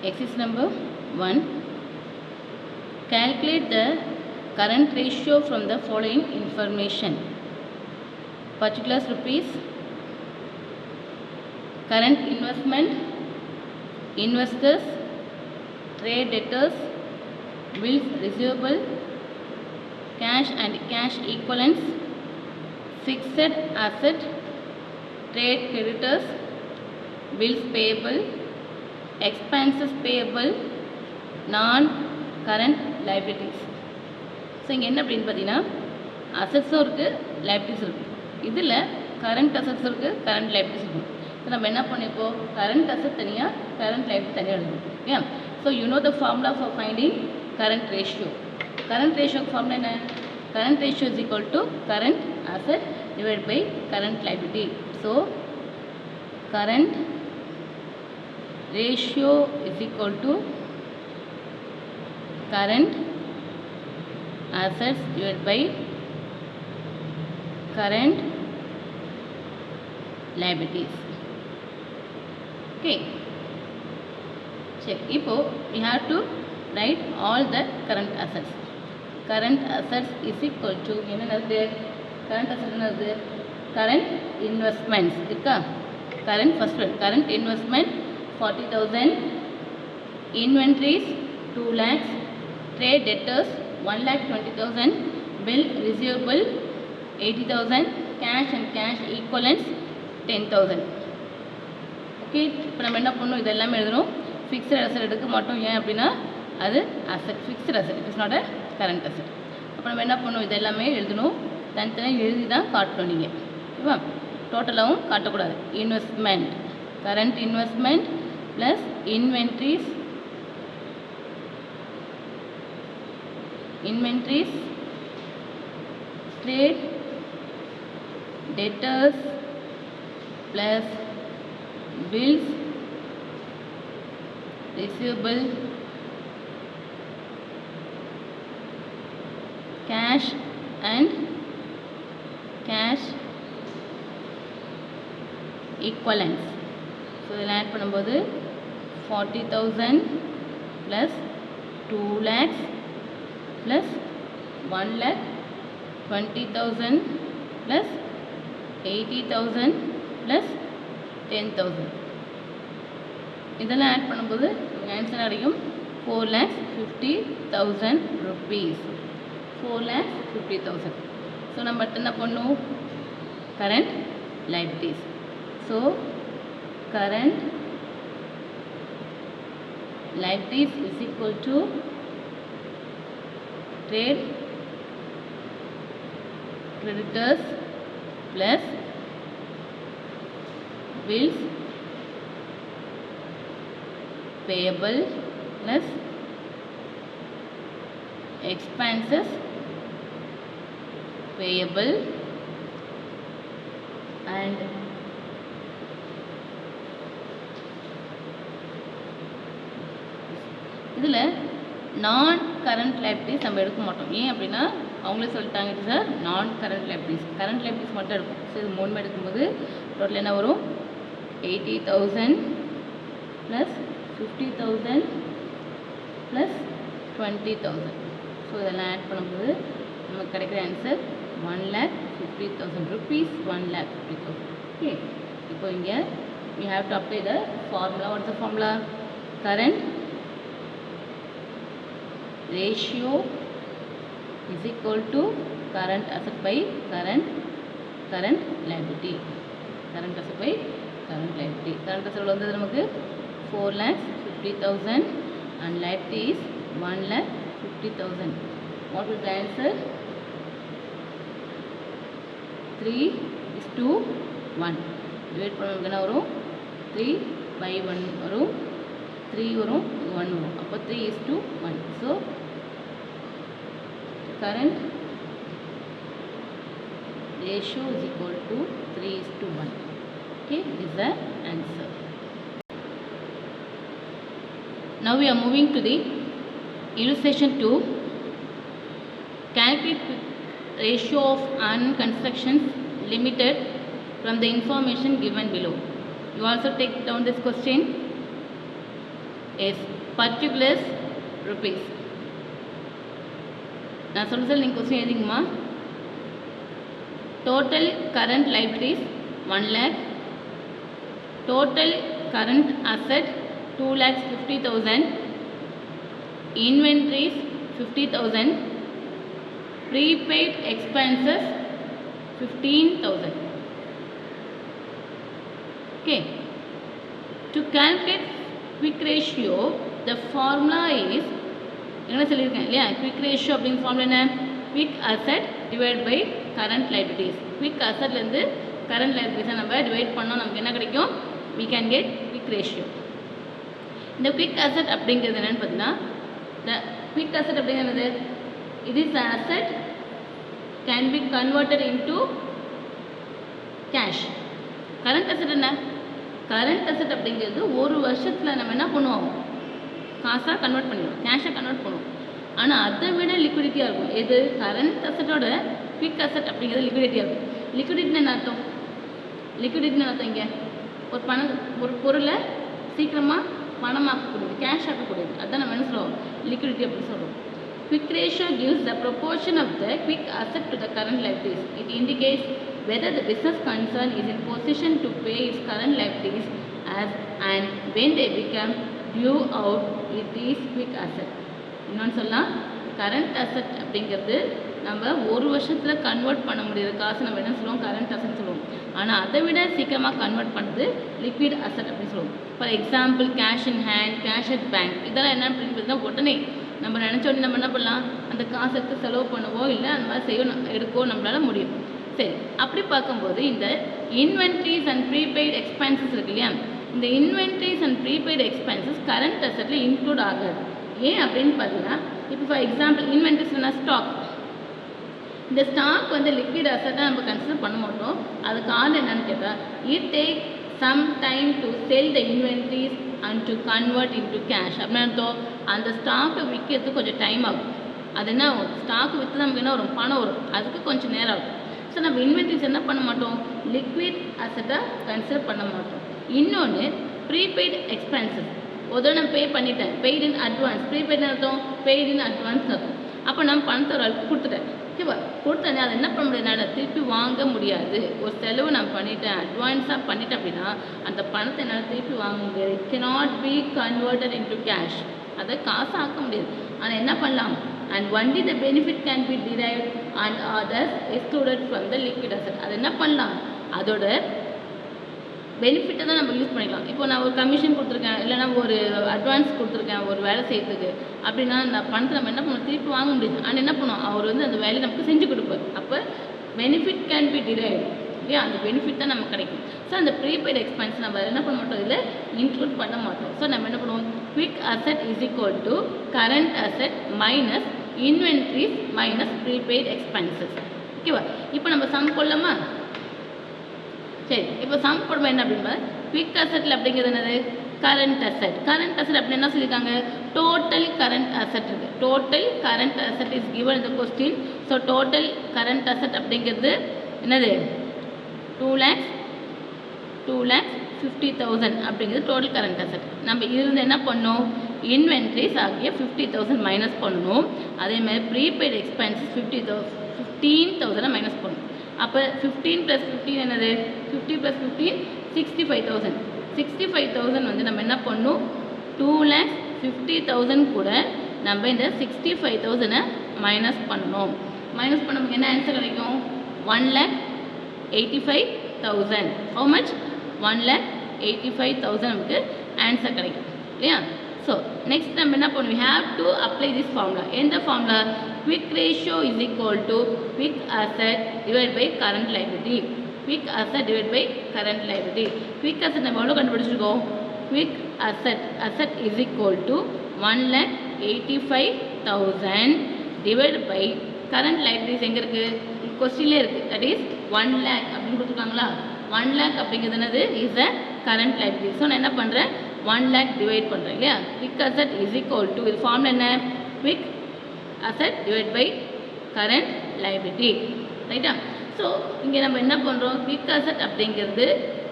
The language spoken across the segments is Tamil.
Exercise number 1. Calculate the current ratio from the following information. Particulars rupees, current investment, investors, trade debtors, bills receivable, cash and cash equivalents, fixed asset, trade creditors, bills payable, expenses payable, non-current liabilities. So இங்கே என்ன அப்படின்னு பார்த்தீங்கன்னா அசட்ஸும் இருக்குது, லைபிலிட்டிஸ் இருக்குது. இதில் கரண்ட் அசட்ஸ் இருக்குது, கரண்ட் லைபிலிட்டிஸ் இருக்கும். ஸோ நம்ம என்ன பண்ணிப்போம், கரண்ட் அசட் தனியாக, கரண்ட் லைபிலிட்டி தனியாக எழுதணும். Okay, so you know the formula for finding current ratio. Current ரேஷியோக்கு ஃபார்முலா என்ன? Current ratio is equal to current asset divide by current liability. So current ratio is equal to current assets divided by current liabilities. Okay, check. Now we have to write all the current assets. Current assets is equal to என்னது? current assets என்னது? current investments இருக்கா? current first one, current investment 40,000, inventories 2 lakhs, trade debtors 1,20,000, bill receivable 80,000, cash and cash equivalents 10,000. Okay, இப்போ நம்ம என்ன பண்ணணும், இது எல்லாமே எழுதணும். ஃபிக்ஸ்டு அசட் எடுக்க மாட்டோம். ஏன் அப்படின்னா அது asset, fixed asset, it is not a current asset. அப்போ நம்ம என்ன பண்ணணும், இது எல்லாமே எழுதணும். தனித்தனியாக எழுதி தான் காட்டணும் நீங்கள். ஓகேவா? டோட்டலாகவும் காட்டக்கூடாது. Investment, current investment plus inventories, trade debtors plus bills receivable, cash and cash equivalents. So இதில் ஆட் பண்ணும்போது 40,000 plus 2 lakhs plus 1,20,000 plus 80,000 plus 10,000. இதெல்லாம் ஆட் பண்ணும்போது ஆன்சர் கிடைக்கும் 4,50,000 rupees. 4,50,000. ஸோ நம்ம என்ன பண்ணும், current liabilities. So current liabilities is equal to trade creditors plus bills payable plus expenses payable and இதில் நான் கரண்ட் லைபிலிட்டிஸ் நம்ம எடுக்க மாட்டோம். ஏன் அப்படின்னா அவங்களே சொல்லிட்டாங்க, இது சார் நான் கரண்ட் லைபிலிட்டிஸ், கரண்ட் லைபிலிட்டிஸ் மட்டும் இருக்கும். ஸோ இது மூணுமே எடுக்கும்போது டோட்டல் என்ன வரும், 80,000 ப்ளஸ் 50,000 ப்ளஸ் 20,000. ஸோ இதெல்லாம் ஆட் பண்ணும்போது நமக்கு கிடைக்கிற ஆன்சர் 1,50,000 rupees, 1,50,000. ஓகே, இப்போ இங்கே we have to apply the formula. What is the formula? Current ratio is equal to current asset by current liability. Current asset by current liability. Current asset வந்து நமக்கு 4,50,000 and liability is 1,50,000. What is the answer? 3:1. Divide பண்ண என்ன வரும், 3/1 வரும், 3 வரும், 1 வரும். அப்போ 3:1. So current ratio is equal to 3:1. Okay, this is the answer. Now we are moving to the illustration 2. Calculate ratio of constructions limited from the information given below. You also take down this question. is particulars rupees. நான் சொல்ல நீங்கள் question எழுதிங்கம்மா. Total current liabilities 1 lakh, total current asset 2,50,000, inventories 50,000, prepaid expenses 15,000. Okay. To calculate quick ratio, the formula is என்ன சொல்லியிருக்கேன் இல்லையா? குவிக் ரேஷியோ அப்படிங்கிற ஃபார்முலா என்ன? Quick asset divide by current liabilities. Quick அசட்லேருந்து கரண்ட் லைபிலிட்டிஸை நம்ம டிவைட் பண்ணோம், நமக்கு என்ன கிடைக்கும்? we can get quick ratio. இந்த குவிக் அசட் அப்படிங்கிறது என்னென்னு பார்த்தீங்கன்னா, the குவிக் அசட் அப்படிங்கிறது it is an asset can be converted into cash. Current asset என்ன? கரண்ட் அசட் அப்படிங்கிறது ஒரு வருஷத்தில் நம்ம என்ன பண்ணுவோம்? காசாக கன்வெர்ட் பண்ணிடுவோம், கேஷாக கன்வெர்ட் பண்ணுவோம். ஆனால் அதை விட லிக்விடிட்டியாக இருக்கும் எது? கரண்ட் அசட்டோட குவிக் அசட் அப்படிங்கிறது லிக்விடிட்டியாக இருக்கும். லிக்விடிட்டின்னு என்ன அர்த்தம்? லிக்விடிட்டின்னு அர்த்தம் இங்கே ஒரு பொருளை சீக்கிரமாக பணமாக்கக்கூடியது, கேஷ் ஆக்கக்கூடியது. அதுதான் நம்ம என்ன சொல்லுவோம்? லிக்விடிட்டி அப்படின்னு சொல்கிறோம். Quick ratio gives the proportion of the quick asset to the current liabilities. It indicates whether the business concern is in position to pay its current liabilities as and when they become due out with these quick asset. இன்னொன்று சொல்லலாம், கரண்ட் அசட் அப்படிங்கிறது நம்ம ஒரு வருஷத்தில் கன்வெர்ட் பண்ண முடியுற காசு நம்ம என்ன சொல்லுவோம்? கரண்ட் அசட் சொல்லுவோம். ஆனால் அதை விட சீக்கிரமாக கன்வெர்ட் பண்ணுறது லிக்விட் அசட் அப்படின்னு சொல்லுவோம். For example cash in hand, cash at bank, இதெல்லாம் என்ன அப்படின்னு பார்த்தீங்கன்னா உடனே நம்ம நினச்ச உடனே நம்ம என்ன பண்ணலாம்? அந்த காசு எடுத்து செலவு பண்ணவோ இல்லை அந்த மாதிரி செய்ய எடுக்கவோ நம்மளால் முடியும். சரி, அப்படி பார்க்கும்போது இந்த இன்வென்ட்ரிஸ் அண்ட் ப்ரீபெய்டு எக்ஸ்பென்சஸ் இருக்கு இல்லையா? இந்த inventories and prepaid expenses current அசட்டில் இன்க்ளூட் ஆகாது. ஏன் அப்படின்னு பார்த்தீங்கன்னா, இப்போ ஃபார் எக்ஸாம்பிள் இன்வென்ட்ரிஸ்னா ஸ்டாக். இந்த ஸ்டாக் வந்து லிக்விட் அசட்டாக நம்ம கன்சிடர் பண்ண மாட்டோம். அதுக்கு காரணம் என்னன்னு கேட்டால், it take some time to sell the inventories and to convert into cash. அப்படின்னா அந்த ஸ்டாக்கை விற்கிறதுக்கு கொஞ்சம் டைம் ஆகும். அது என்ன ஆகும்? ஸ்டாக் விற்று நமக்கு என்ன வரும்? பணம் வரும். அதுக்கு கொஞ்சம் நேரம் ஆகும். ஸோ நம்ம இன்வென்ட்ரிஸ் என்ன பண்ண மாட்டோம்? லிக்விட் அசட்டாக கன்சிடர் பண்ண மாட்டோம். இன்னொன்று ப்ரீபெய்டு எக்ஸ்பென்சஸ். ஒரு நான் பே பண்ணிட்டேன், பெய்டு இன் அட்வான்ஸ். ப்ரீபெய்டுன்னு அர்த்தம் பெய்டு இன் அட்வான்ஸ் அர்த்தம். அப்போ நம்ம பணத்தை ஒரு ஆளுக்கு கொடுத்துட்டேன், ஓகேவா? கொடுத்தேனே அதை என்ன பண்ண முடியாது? நான் திருப்பி வாங்க முடியாது. ஒரு செலவு நான் பண்ணிட்டேன், அட்வான்ஸாக பண்ணிட்டேன் அப்படின்னா அந்த பணத்தை என்னால் திருப்பி வாங்க முடியாது. It cannot be converted into cash. அதை காசு ஆக்க முடியாது. ஆனால் என்ன பண்ணலாம்? And only the benefit can be derived and others excluded from the liquid asset. அது என்ன பண்ணலாம்? அதோட பெனிஃபிட்டை தான் நம்ம யூஸ் பண்ணிக்கலாம். இப்போ நான் ஒரு கமிஷன் கொடுத்துருக்கேன், இல்லைனா ஒரு அட்வான்ஸ் கொடுத்துருக்கேன் ஒரு வேலை செய்யறதுக்கு அப்படின்னா, அந்த பணத்தை நம்ம என்ன பண்ணணும்? திருப்பி வாங்க முடியாது. ஆனால் என்ன பண்ணுவோம்? அவர் வந்து அந்த வேலையை நமக்கு செஞ்சு கொடுப்பார். அப்போ பெனிஃபிட் கேன் பி டிரைவ்ட் இல்லையா? அந்த பெனிஃபிட் தான் நமக்கு கிடைக்கும். ஸோ அந்த ப்ரீபெய்டு எக்ஸ்பென்ஸ் நம்ம என்ன பண்ண மாட்டோம்? இதில் இன்க்ளூட் பண்ண மாட்டோம். ஸோ நம்ம என்ன பண்ணுவோம்? Quick asset is equal to current asset minus inventories minus prepaid expenses. ஓகேவா? இப்போ நம்ம சம் கொள்ளலாமா? சரி, இப்போ சம் போடுவோம். என்ன அப்படின்னா, குவிக் அசட்டில் அப்படிங்கிறது என்னது? Current asset. கரண்ட் அசட் அப்படின்னு என்ன சொல்லியிருக்காங்க? டோட்டல் கரண்ட் அசட் இருக்குது. Total current asset is given இந்த question. So total current asset அப்படிங்கிறது என்னது? 2,50,000 அப்படிங்கிறது டோட்டல் கரண்ட் அசட். நம்ம இருந்து என்ன பண்ணோம்? இன்வென்ட்ரிஸ் ஆகிய 50,000 மைனஸ் பண்ணணும். அதேமாதிரி ப்ரீபெய்டு எக்ஸ்பென்சஸ் 15,000 மைனஸ் பண்ணணும். அப்போ 15 + 15 என்னது? 50 + 15 65,000. 65,000 வந்து நம்ம என்ன பண்ணணும்? 2,50,000 கூட நம்ம இந்த 65,000 மைனஸ் பண்ணணும். மைனஸ் பண்ண நமக்கு என்ன ஆன்சர் கிடைக்கும்? 1,85,000. How much? 1,85,000 நமக்கு ஆன்சர் கிடைக்கும் இல்லையா? ஸோ நெக்ஸ்ட் நம்ம என்ன பண்ணுவோம்? we have to apply this formula. எந்த formula? quick ratio is equal to quick asset divided by current liability. quick asset divided by current liability. quick asset நம்ம எவ்வளோ கண்டுபிடிச்சிருக்கோம்? quick asset is equal to 1,85,000 divided by current liabilities. எங்கே இருக்குது? கொஸ்டின்லேயே இருக்குது. தட் இஸ் 1 lakh அப்படின்னு கொடுத்துருக்காங்களா? 1 lakh அப்படிங்கிறது என்னது? Is a current liability. So நான் என்ன பண்ணுறேன்? 1 lakh டிவைட் பண்ணுறேன் இல்லையா? quick asset is equal to, இது ஃபார்முலா என்ன? quick asset divided by current liability. ரைட்டா? ஸோ இங்கே நம்ம என்ன பண்ணுறோம்? quick asset அப்படிங்கிறது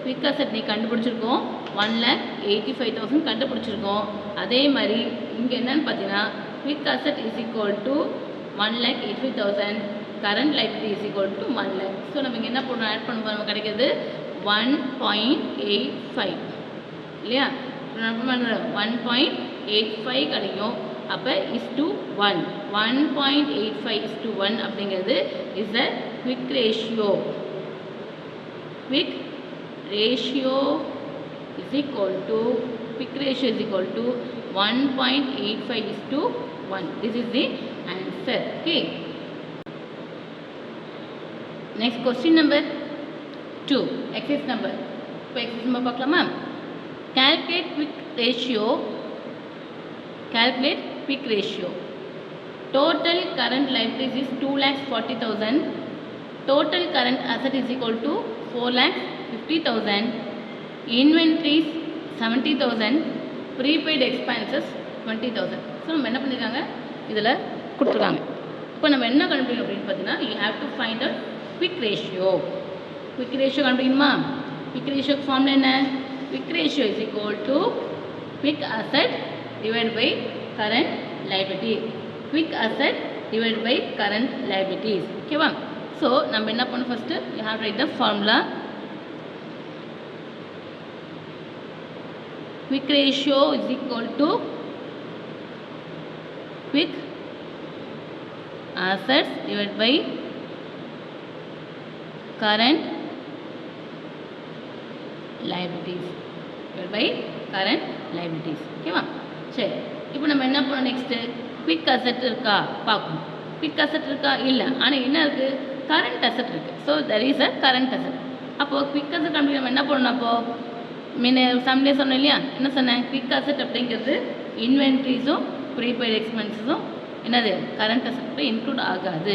quick asset நீ கண்டுபிடிச்சிருக்கோம். 1,85,000 கண்டுபிடிச்சிருக்கோம். அதே மாதிரி இங்கே என்னன்னு பார்த்தீங்கன்னா quick asset is equal to 1,85,000, current liability is equal to 1 lakh. So நம்ம இங்கே என்ன பண்ணுறோம், ஆட் பண்ணும்போது நமக்கு கிடைக்கிறது 1.85 இல்லையா. நம்ம பண்ணுறோம் 1.85 கிடைக்கும். அப்போ இஸ் டு 1, 1.85 இஸ் டு 1 அப்படிங்கிறது is a quick ratio. Quick ratio is equal to 1.85 is to 1. This is the answer. Okay. Next question number 2. Exercise number. இப்போ exercise number பார்க்கலாமா? Calculate quick ratio. Total current liabilities is 2,40,000. Total current asset is equal to 4,50,000. Inventories 70,000. Prepaid expenses 20,000. So நம்ம என்ன பண்ணியிருக்காங்க, இதில் கொடுத்துருக்காங்க. இப்போ நம்ம என்ன கண்டுபிடிக்கணும் அப்படின்னு பார்த்தீங்கன்னா, you have to find out quick ratio. Quick ratio கண்டுபிடிக்கணுமா? குவிக் ரேஷியோக்கு ஃபார்முலா என்ன? Quick ratio is equal to quick asset divide by current liability. Quick asset divide by current liabilities. ஓகேவா? ஸோ நம்ம என்ன பண்ணணும், first you have write the formula. Quick ratio is equal to quick assets divided by current liabilities. ஓகேவா? சரி, இப்போ நம்ம என்ன பண்ணோம், நெக்ஸ்ட்டு குவிக் அசட் இருக்கா பார்க்கணும். குவிக் அசட் இருக்கா? இல்லை. ஆனால் என்ன இருக்குது, கரண்ட் அசட் இருக்குது. So that is a current asset. அப்போது குவிக் அசட் கம்பெனி நம்ம என்ன பண்ணணும், அப்போது சம்லே சொன்னோம் இல்லையா, என்ன சொன்னேன், குவிக் அசட் அப்படிங்கிறது இன்வென்ட்ரிஸும் ப்ரீபெய்ட் எக்ஸ்பென்ஸஸும் என்னது கரண்ட் அசட்டில் இன்க்ளூட் ஆகாது.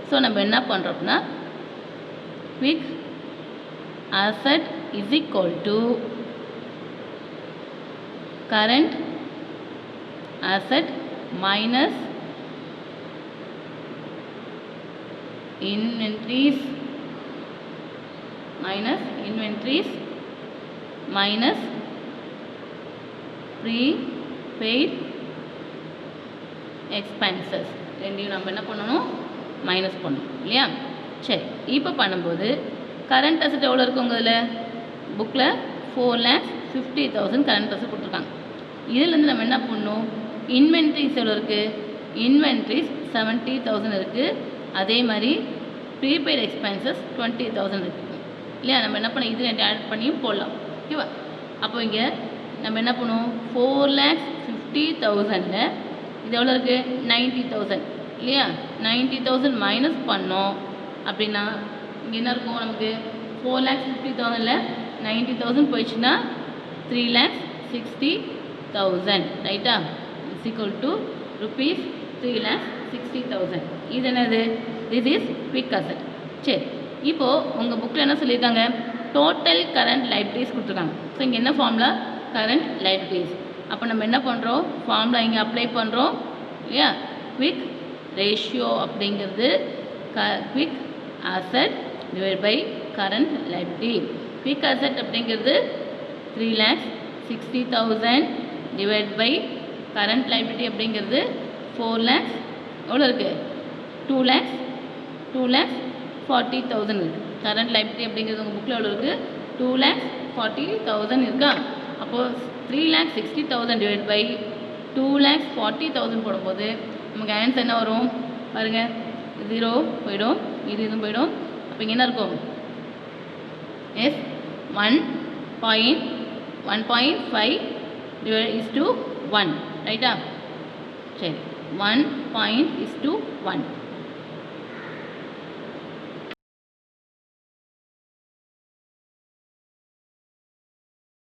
ஸோ நம்ம என்ன பண்ணுறோம் அப்படின்னா, quick asset is equal to current asset minus inventories minus prepaid expenses. ரெண்டையும் நம்ம என்ன பண்ணணும், மைனஸ் பண்ணணும் இல்லையா. சரி, இப்போ பண்ணும்போது கரண்ட் அசட் எவ்வளோ இருக்குங்க, இதில் புக்கில் 4,50,000 கரண்ட் அசட் கொடுத்துருக்காங்க. இதிலேருந்து நம்ம என்ன பண்ணணும், இன்வென்ட்ரிஸ் எவ்வளோ இருக்குது, இன்வென்ட்ரிஸ் 70,000 இருக்குது. அதே மாதிரி ப்ரீபெய்ட் எக்ஸ்பென்சஸ் 20,000 இருக்குது இல்லையா. நம்ம என்ன பண்ண, இது ரெண்டு ஆட் பண்ணியும் போடலாம். ஓகேவா? அப்போ இங்கே நம்ம என்ன பண்ணுவோம், 4,50,000 இது எவ்வளோ இருக்குது, 90,000 இல்லையா. 90,000 மைனஸ் பண்ணோம் அப்படின்னா இங்கே என்ன இருக்கும், நமக்கு 4,50,000 90,000 போயிடுச்சுன்னா 3,60,000 ரைட்டா. Is equal to rupees 3,60,000. இது என்னது, திஸ் இஸ் குவிக் அசட். சரி, இப்போது உங்கள் புக்கில் என்ன சொல்லியிருக்காங்க, டோட்டல் கரண்ட் லைபிலிட்டிஸ் கொடுத்துருக்காங்க. ஸோ இங்கே என்ன ஃபார்முலா, கரண்ட் லைபிலிட்டிஸ். அப்போ நம்ம என்ன பண்ணுறோம், ஃபார்முலா இங்கே அப்ளை பண்ணுறோம் இல்லையா. குவிக் ரேஷியோ அப்படிங்கிறது quick asset divide by current liability. Quick asset அப்படிங்கிறது 3,60,000 டிவைட் பை கரண்ட் லைபிலிட்டி அப்படிங்கிறது 4 lakhs எவ்வளோ இருக்குது, 2,40,000 இருக்குது. கரண்ட் லைபிலிட்டி அப்படிங்கிறது உங்கள் புக்கில் எவ்வளோ இருக்குது, 2,40,000 இருக்கா. அப்போது 3,60,000 டிவைட் பை 2,40,000 போடும்போது நமக்கு ஆன்சர் என்ன வரும் பாருங்கள், 0 போயிடும், இதுவும் போயிடும். அப்போ இங்கே என்ன இருக்கும், எஸ் 1.5 இஸ் டு 1 ரைட்டா. சரி, 1 is to 1.